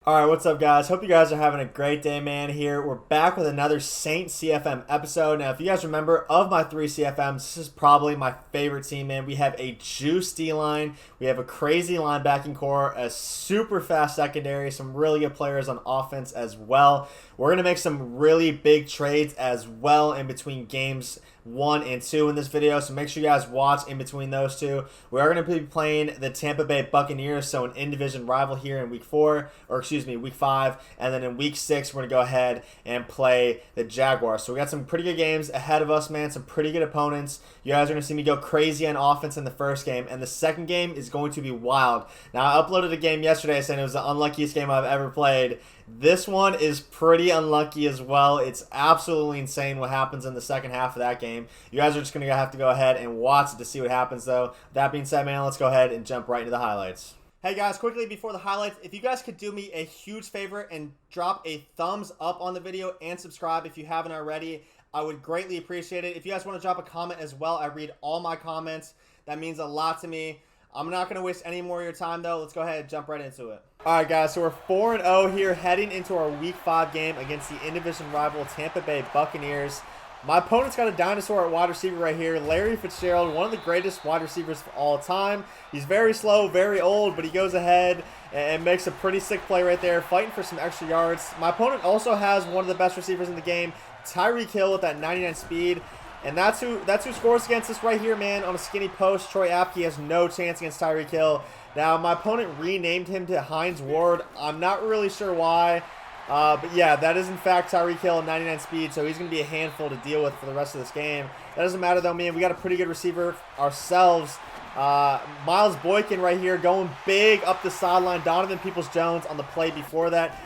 Alright, what's up guys? Hope you guys are having a great day, man. Here, we're back with another Saint CFM episode. Now, if you guys remember, of my 3 CFMs, this is probably my favorite team, man. We have a juice D-line, we have a crazy linebacking core, a super fast secondary, some really good players on offense as well. We're going to make some really big trades as well in between games 1 and 2 in this video, so make sure you guys watch in between those two. We are going to be playing the Tampa Bay Buccaneers, so an in-division rival here in week 4, or excuse me, week 5, and then in week 6 we're going to go ahead and play the Jaguars. So we got some pretty good games ahead of us, man, some pretty good opponents. You guys are going to see me go crazy on offense in the first game, and the second game is going to be wild. Now, I uploaded a game yesterday saying it was the unluckiest game I've ever played. This one is pretty unlucky as well. It's absolutely insane what happens in the second half of that game. You guys are just going to have to go ahead and watch it to see what happens, though. That being said, man, let's go ahead and jump right into the highlights. Hey guys, quickly before the highlights, if you guys could do me a huge favor and drop a thumbs up on the video and subscribe if you haven't already, I would greatly appreciate it. If you guys want to drop a comment as well, I read all my comments. That means a lot to me. I'm not going to waste any more of your time, though. Let's go ahead and jump right into it. All right, guys, so we're 4-0 here heading into our Week 5 game against the in-division rival Tampa Bay Buccaneers. My opponent's got a dinosaur at wide receiver right here, Larry Fitzgerald, one of the greatest wide receivers of all time. He's very slow, very old, but he goes ahead and makes a pretty sick play right there, fighting for some extra yards. My opponent also has one of the best receivers in the game, Tyreek Hill, with that 99 speed. And that's who scores against us right here, man, on a skinny post. Troy Apke has no chance against Tyreek Hill. Now, my opponent renamed him to Hines Ward. I'm not really sure why. But yeah, that is in fact Tyreek Hill, 99 speed, so he's going to be a handful to deal with for the rest of this game. That doesn't matter though, man. We got a pretty good receiver ourselves. Miles Boykin right here going big up the sideline. Donovan Peoples-Jones on the play before that.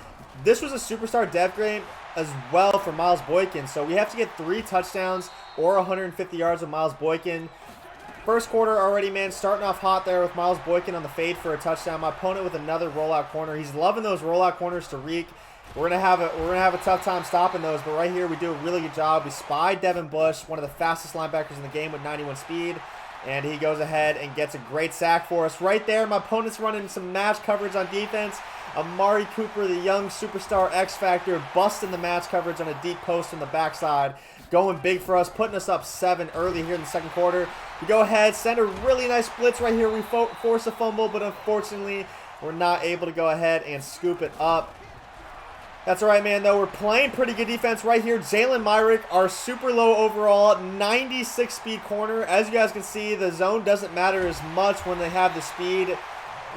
This was a superstar dev game as well for Miles Boykin, so we have to get 3 touchdowns or 150 yards with Miles Boykin. First quarter already, man, starting off hot there with Miles Boykin on the fade for a touchdown. My opponent with another rollout corner. He's loving those rollout corners to Reek. We're gonna have a tough time stopping those, but right here we do a really good job. We spy Devin Bush, one of the fastest linebackers in the game with 91 speed, and he goes ahead and gets a great sack for us. Right there, my opponent's running some match coverage on defense. Amari Cooper, the young superstar X Factor, busting the match coverage on a deep post on the backside. Going big for us, putting us up 7 early here in the second quarter. We go ahead, send a really nice blitz right here. We force a fumble, but unfortunately, we're not able to go ahead and scoop it up. That's all right, man, though. We're playing pretty good defense right here. Jalen Myrick, our super low overall, 96 speed corner. As you guys can see, the zone doesn't matter as much when they have the speed.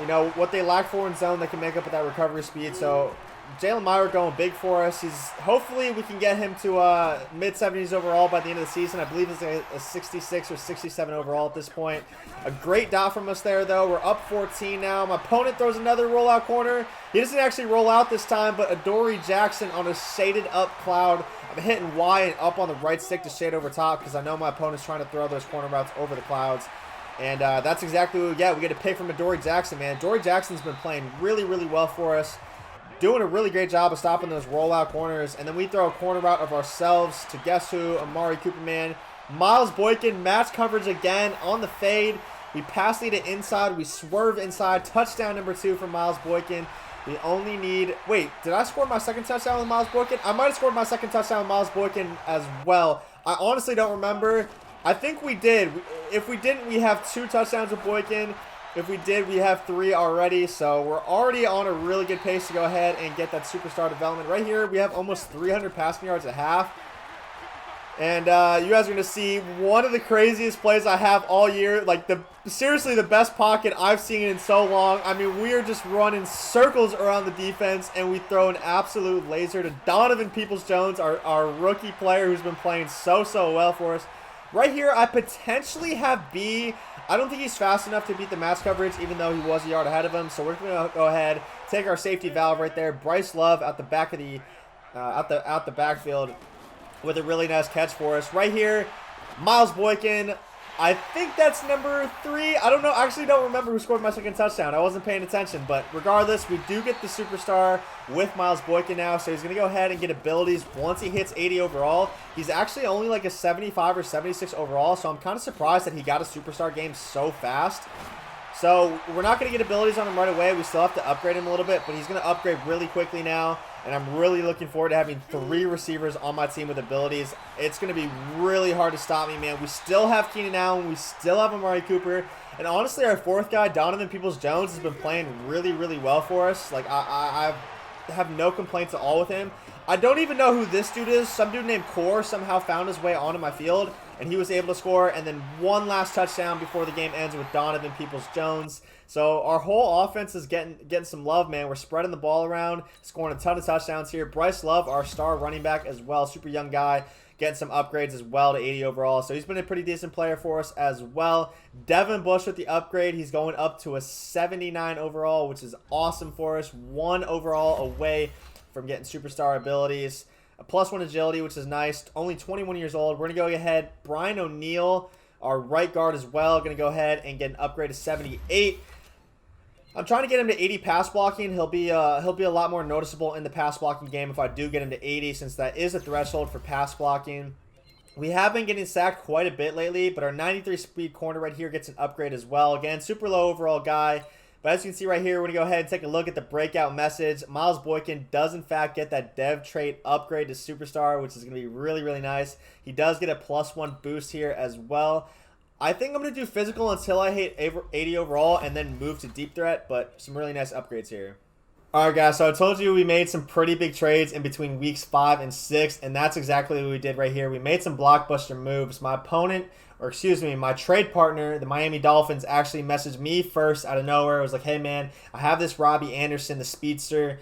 You know, what they lack for in zone, they can make up with that recovery speed. So Jalen Myrick going big for us. Hopefully we can get him to mid-70s overall by the end of the season. I believe it's a 66 or 67 overall at this point. A great dot from us there, though. We're up 14 now. My opponent throws another rollout corner. He doesn't actually roll out this time, but Adoree Jackson on a shaded up cloud. I'm hitting Y and up on the right stick to shade over top because I know my opponent's trying to throw those corner routes over the clouds. And that's exactly what we get. We get a pick from Adoree Jackson, man. Adoree Jackson's been playing really, really well for us. Doing a really great job of stopping those rollout corners. And then we throw a corner route of ourselves to guess who? Amari Cooper, man. Miles Boykin, match coverage again on the fade. We pass lead it inside. We swerve inside. Touchdown number 2 for Miles Boykin. We only need... Wait, did I score my second touchdown with Miles Boykin? I might have scored my second touchdown with Miles Boykin as well. I honestly don't remember. I think we did. If we didn't, we have 2 touchdowns with Boykin. If we did, we have 3 already. So we're already on a really good pace to go ahead and get that superstar development. Right here, we have almost 300 passing yards at half. And you guys are going to see one of the craziest plays I have all year. Like, seriously, the best pocket I've seen in so long. I mean, we are just running circles around the defense, and we throw an absolute laser to Donovan Peoples-Jones, our rookie player who's been playing so well for us. Right here, I potentially have B. I don't think he's fast enough to beat the match coverage, even though he was a yard ahead of him. So we're going to go ahead, take our safety valve right there. Bryce Love at the back of the out the backfield with a really nice catch for us. Right here, Miles Boykin. I think that's number 3. I don't know. I actually don't remember who scored my second touchdown. I wasn't paying attention. But regardless, we do get the superstar with Miles Boykin now. So he's going to go ahead and get abilities once he hits 80 overall. He's actually only like a 75 or 76 overall. So I'm kind of surprised that he got a superstar game so fast. So we're not going to get abilities on him right away. We still have to upgrade him a little bit, but he's going to upgrade really quickly now. And I'm really looking forward to having 3 receivers on my team with abilities. It's going to be really hard to stop me, man. We still have Keenan Allen. We still have Amari Cooper. And honestly, our 4th guy, Donovan Peoples-Jones, has been playing really, really well for us. Like, I have no complaints at all with him. I don't even know who this dude is. Some dude named Core somehow found his way onto my field, and he was able to score. And then one last touchdown before the game ends with Donovan Peoples-Jones. So our whole offense is getting some love, man. We're spreading the ball around, scoring a ton of touchdowns here. Bryce Love, our star running back as well, super young guy, getting some upgrades as well to 80 overall. So he's been a pretty decent player for us as well. Devin Bush with the upgrade. He's going up to a 79 overall, which is awesome for us. 1 overall away from getting superstar abilities. A +1 agility, which is nice. Only 21 years old. We're going to go ahead. Brian O'Neill, our right guard as well, going to go ahead and get an upgrade to 78. I'm trying to get him to 80 pass blocking. He'll be a lot more noticeable in the pass blocking game if I do get him to 80, since that is a threshold for pass blocking. We have been getting sacked quite a bit lately, but our 93 speed corner right here gets an upgrade as well. Again, super low overall guy. But as you can see right here, we're going to go ahead and take a look at the breakout message. Miles Boykin does, in fact, get that dev trait upgrade to superstar, which is going to be really, really nice. He does get a +1 boost here as well. I think I'm going to do physical until I hit 80 overall and then move to deep threat, but some really nice upgrades here. Alright guys, so I told you we made some pretty big trades in between weeks 5 and 6, and that's exactly what we did right here. We made some blockbuster moves. My opponent, or excuse me, my trade partner, the Miami Dolphins, actually messaged me first out of nowhere. It was like, hey man, I have this Robbie Anderson, the speedster.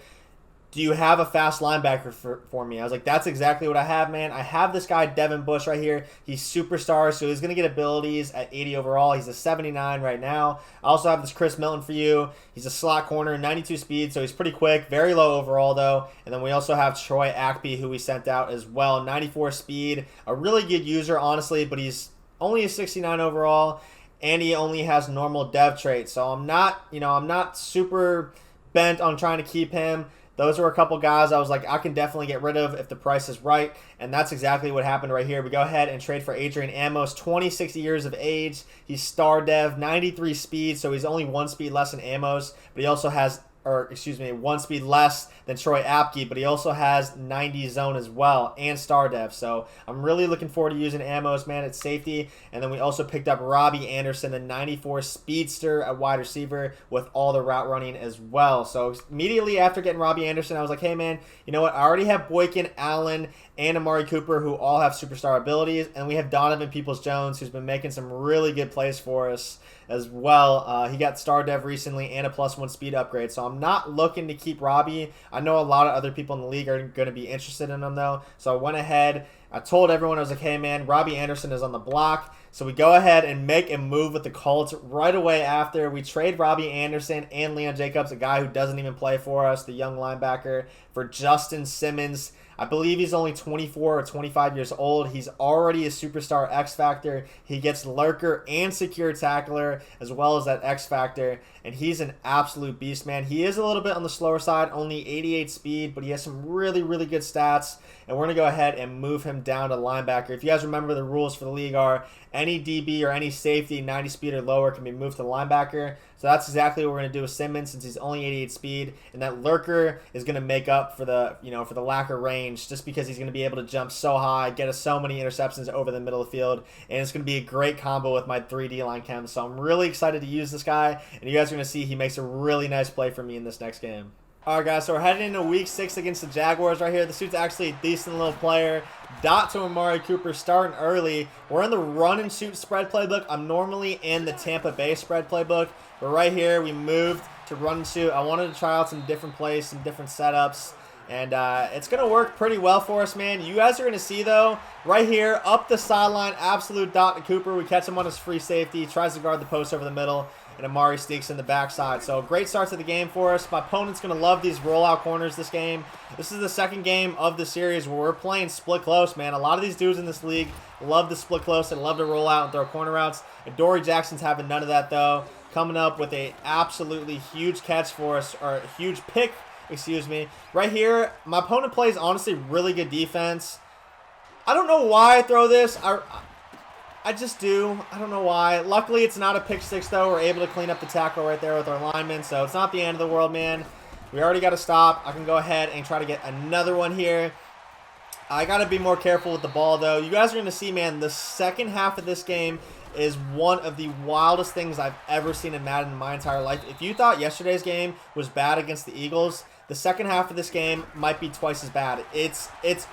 Do you have a fast linebacker for me? I was like, that's exactly what I have, man. I have this guy, Devin Bush, right here. He's superstar, so he's going to get abilities at 80 overall. He's a 79 right now. I also have this Chris Milton for you. He's a slot corner, 92 speed, so he's pretty quick. Very low overall, though. And then we also have Troy Akpe, who we sent out as well. 94 speed. A really good user, honestly, but he's only a 69 overall, and he only has normal dev traits. So I'm not super bent on trying to keep him. Those were a couple guys I was like, I can definitely get rid of if the price is right. And that's exactly what happened right here. We go ahead and trade for Adrian Amos, 26 years of age. He's star dev, 93 speed, so he's only 1 speed less than Amos. But he also has, 1 speed less than Troy Apke, but he also has 90 zone as well and star dev. So I'm really looking forward to using Amos, man, at safety. And then we also picked up Robbie Anderson, the 94 speedster at wide receiver with all the route running as well. So immediately after getting Robbie Anderson, I was like, hey man, you know what? I already have Boykin, Allen, and Amari Cooper, who all have superstar abilities. And we have Donovan Peoples-Jones, who's been making some really good plays for us as well. He got star dev recently and a +1 speed upgrade. So I'm not looking to keep Robbie. I know a lot of other people in the league are going to be interested in him though. So I went ahead. I told everyone, I was like, hey man, Robbie Anderson is on the block. So we go ahead and make a move with the Colts right away after. We trade Robbie Anderson and Leon Jacobs, a guy who doesn't even play for us, the young linebacker, for Justin Simmons. I believe he's only 24 or 25 years old. He's already a superstar X Factor. He gets lurker and secure tackler as well as that X Factor. And he's an absolute beast, man. He is a little bit on the slower side, only 88 speed, but he has some really, really good stats. And we're going to go ahead and move him down to linebacker. If you guys remember, the rules for the league are any DB or any safety 90 speed or lower can be moved to linebacker. So that's exactly what we're going to do with Simmons, since he's only 88 speed. And that lurker is going to make up for the, for the lack of range, just because he's going to be able to jump so high, get us so many interceptions over the middle of the field. And it's going to be a great combo with my 3D line chem. So I'm really excited to use this guy. And you guys are going to see he makes a really nice play for me in this next game. All right, guys, so we're heading into week 6 against the Jaguars right here. This dude's actually a decent little player. Dot to Amari Cooper starting early. We're in the run and shoot spread playbook. I'm normally in the Tampa Bay spread playbook, but right here we moved to run and shoot. I wanted to try out some different plays, some different setups, and it's going to work pretty well for us, man. You guys are going to see, though, right here, up the sideline, absolute dot to Cooper. We catch him on his free safety. He tries to guard the post over the middle, and Amari sneaks in the backside. So great start to the game for us. My opponent's going to love these rollout corners this game. This is the second game of the series where we're playing split close, man. A lot of these dudes in this league love to split close and love to roll out and throw corner routes. And Dory Jackson's having none of that, though. Coming up with a absolutely huge catch for us, or a huge pick, excuse me. Right here, my opponent plays, honestly, really good defense. I don't know why I throw this. I just do. I don't know why. Luckily, it's not a pick six, though. We're able to clean up the tackle right there with our linemen, so it's not the end of the world, man. We already got to stop. I can go ahead and try to get another one here. I got to be more careful with the ball, though. You guys are going to see, man, the second half of this game is one of the wildest things I've ever seen in Madden in my entire life. If you thought yesterday's game was bad against the Eagles, the second half of this game might be twice as bad. It's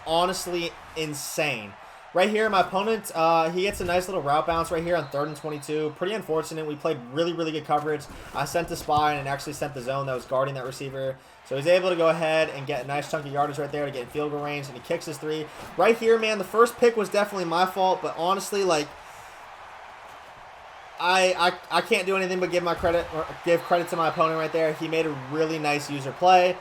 honestly insane. Right here, my opponent, he gets a nice little route bounce right here on 3rd and 22. Pretty unfortunate. We played really, really good coverage. I sent the spy and it actually sent the zone that was guarding that receiver. So he's able to go ahead and get a nice chunk of yardage right there to get in field goal range, and he kicks his 3. Right here, man, the first pick was definitely my fault, but honestly, like, I can't do anything but give credit to my opponent right there. He made a really nice user play.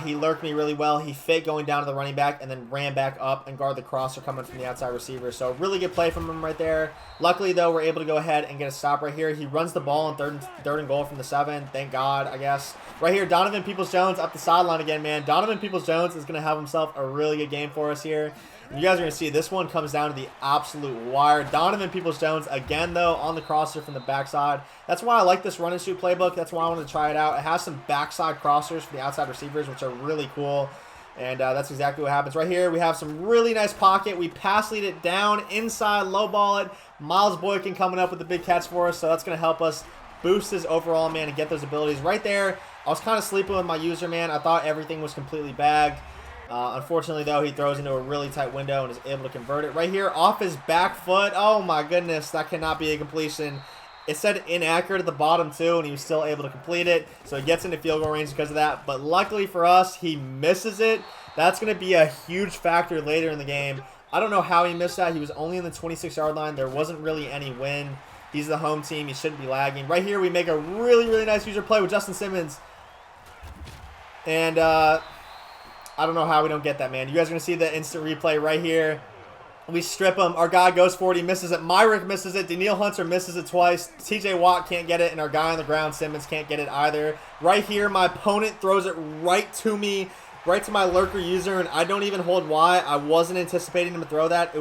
He lurked me really well. He faked going down to the running back and then ran back up and guarded the crosser coming from the outside receiver. So really good play from him right there. Luckily, though, we're able to go ahead and get a stop right here. He runs the ball on third and goal from the 7. Thank God, I guess. Right here, Donovan Peoples-Jones up the sideline again, man. Donovan Peoples-Jones is going to have himself a really good game for us here. You guys are going to see this one comes down to the absolute wire. Donovan Peoples-Jones, again, though, on the crosser from the backside. That's why I like this run and shoot playbook. That's why I wanted to try it out. It has some backside crossers for the outside receivers, which are really cool. And that's exactly what happens. Right here, we have some really nice pocket. We pass lead it down, inside, low ball it. Miles Boykin coming up with a big catch for us, so that's going to help us boost his overall, man, and get those abilities. Right there, I was kind of sleeping with my user, man. I thought everything was completely bagged. Unfortunately, though, he throws into a really tight window and is able to convert it. Right here, off his back foot. Oh, my goodness. That cannot be a completion. It said inaccurate at the bottom, too, and he was still able to complete it. So he gets into field goal range because of that. But luckily for us, he misses it. That's going to be a huge factor later in the game. I don't know how he missed that. He was only in the 26-yard line. There wasn't really any wind. He's the home team. He shouldn't be lagging. Right here, we make a really, really nice user play with Justin Simmons. And, I don't know how we don't get that, man. You guys are going to see the instant replay right here. We strip him. Our guy goes for it. He misses it. Myrick misses it. Daniil Hunter misses it twice. TJ Watt can't get it, and our guy on the ground, Simmons, can't get it either. Right here, my opponent throws it right to me, right to my lurker user, and I don't even hold Y. I wasn't anticipating him to throw that.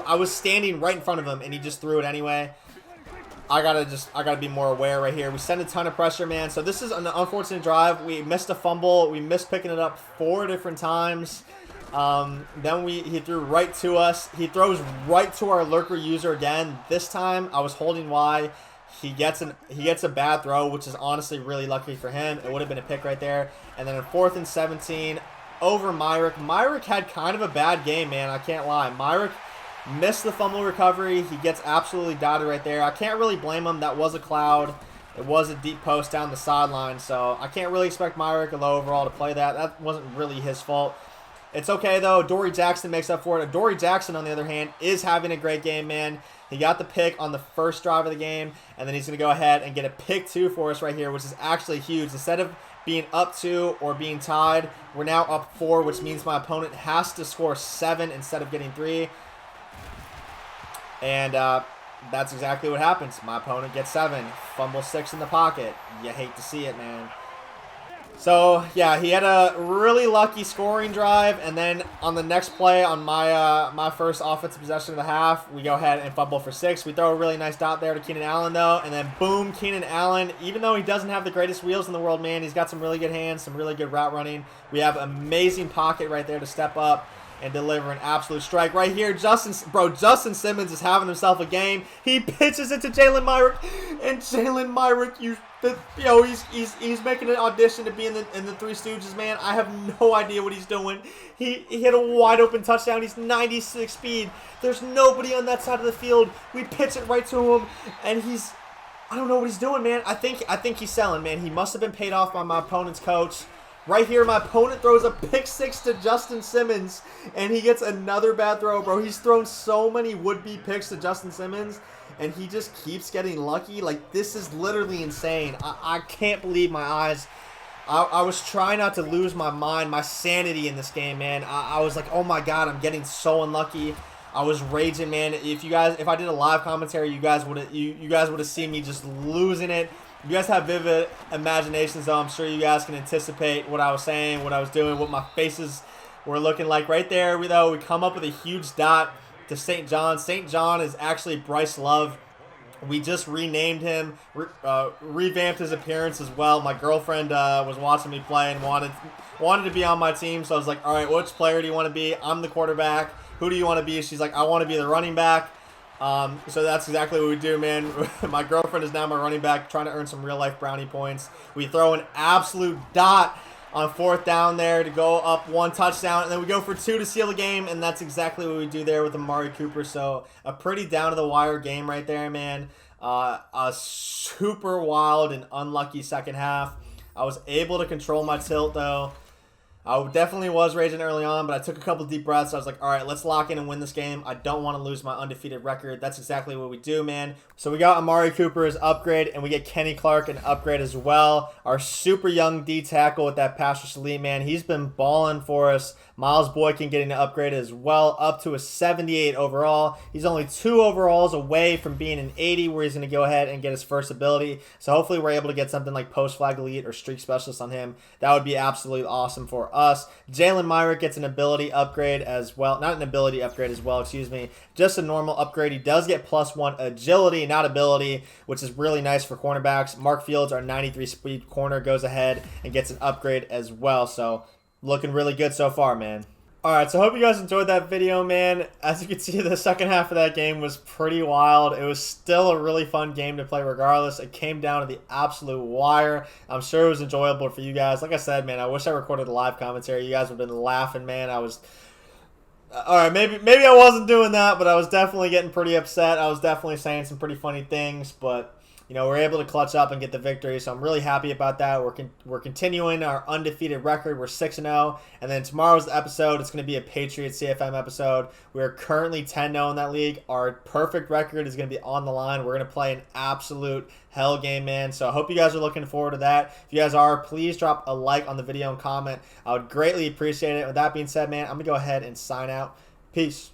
I was standing right in front of him, and he just threw it anyway. I gotta be more aware right here. We send a ton of pressure, man. So this is an unfortunate drive. We missed a fumble. We missed picking it up 4 different times. Then he threw right to us. He throws right to our lurker user again. This time I was holding Y. He gets a bad throw, which is honestly really lucky for him. It would have been a pick right there. And then in 4th and 17 over Myrick. Myrick had kind of a bad game, man. I can't lie. Myrick missed the fumble recovery. He gets absolutely dotted right there. I can't really blame him. That was a cloud. It was a deep post down the sideline, so I can't really expect Myrick, a low overall, to play that. That wasn't really his fault. It's okay, though. Dory Jackson makes up for it. Dory Jackson, on the other hand, is having a great game, man. He got the pick on the first drive of the game, and then he's going to go ahead and get a pick 2 for us right here, which is actually huge. Instead of being up 2 or being tied, we're now up 4, which means my opponent has to score 7 instead of getting 3. And that's exactly what happens. My opponent gets 7. Fumble 6 in the pocket. You hate to see it, man. So, yeah, he had a really lucky scoring drive. And then on the next play, on my first offensive possession of the half, we go ahead and fumble for 6. We throw a really nice dot there to Keenan Allen, though. And then, boom, Keenan Allen. Even though he doesn't have the greatest wheels in the world, man, he's got some really good hands, some really good route running. We have amazing pocket right there to step up and deliver an absolute strike. Right here, Justin Simmons is having himself a game. He pitches it to Jalen Myrick, and Jalen Myrick, he's making an audition to be in the Three Stooges, man. I have no idea what he's doing. He hit a wide open touchdown. He's 96 speed. There's nobody on that side of the field. We pitch it right to him, and I don't know what he's doing, man. I think he's selling, man. He must have been paid off by my opponent's coach. Right here, my opponent throws a pick 6 to Justin Simmons, and he gets another bad throw, bro. He's thrown so many would-be picks to Justin Simmons, and he just keeps getting lucky. Like, this is literally insane. I can't believe my eyes. I was trying not to lose my mind, my sanity in this game, man. I was like, oh my God, I'm getting so unlucky. I was raging, man. If I did a live commentary, you guys would have seen me just losing it. You guys have vivid imaginations, though. I'm sure you guys can anticipate what I was saying, what I was doing, what my faces were looking like. Right there, we come up with a huge dot. to St. John. St. John is actually Bryce Love. We just renamed him, revamped his appearance as well. My girlfriend was watching me play and wanted to be on my team, so I was like, all right, which player do you want to be? I'm the quarterback. Who do you want to be? She's like, I want to be the running back. So that's exactly what we do, man. My girlfriend is now my running back, trying to earn some real-life brownie points. We throw an absolute dot on 4th down there to go up 1 touchdown, and then we go for 2 to seal the game, and that's exactly what we do there with Amari Cooper. So a pretty down-to-the-wire game right there, man. A super wild and unlucky second half. I was able to control my tilt, though. I definitely was raging early on, but I took a couple deep breaths. I was like, all right, let's lock in and win this game. I don't want to lose my undefeated record. That's exactly what we do, man. So we got Amari Cooper's upgrade, and we get Kenny Clark an upgrade as well. Our super young D tackle with that pass rush elite, man. He's been balling for us. Miles Boykin getting an upgrade as well, up to a 78 overall. He's only 2 overalls away from being an 80, where he's going to go ahead and get his first ability. So hopefully we're able to get something like post flag elite or streak specialist on him. That would be absolutely awesome for us. Jalen Myrick gets an ability upgrade as well. Not an ability upgrade as well, excuse me. Just a normal upgrade. He does get +1 agility, not ability, which is really nice for cornerbacks. Mark Fields, our 93 speed corner, goes ahead and gets an upgrade as well. So looking really good so far, man. Alright, so I hope you guys enjoyed that video, man. As you can see, the second half of that game was pretty wild. It was still a really fun game to play regardless. It came down to the absolute wire. I'm sure it was enjoyable for you guys. Like I said, man, I wish I recorded a live commentary. You guys would have been laughing, man. Alright, maybe I wasn't doing that, but I was definitely getting pretty upset. I was definitely saying some pretty funny things, but you know, we're able to clutch up and get the victory, so I'm really happy about that. We're continuing our undefeated record. We're 6-0, and then tomorrow's episode, it's going to be a Patriots CFM episode. We're currently 10-0 in that league. Our perfect record is going to be on the line. We're going to play an absolute hell game, man. So I hope you guys are looking forward to that. If you guys are, please drop a like on the video and comment. I would greatly appreciate it. With that being said, man, I'm going to go ahead and sign out. Peace.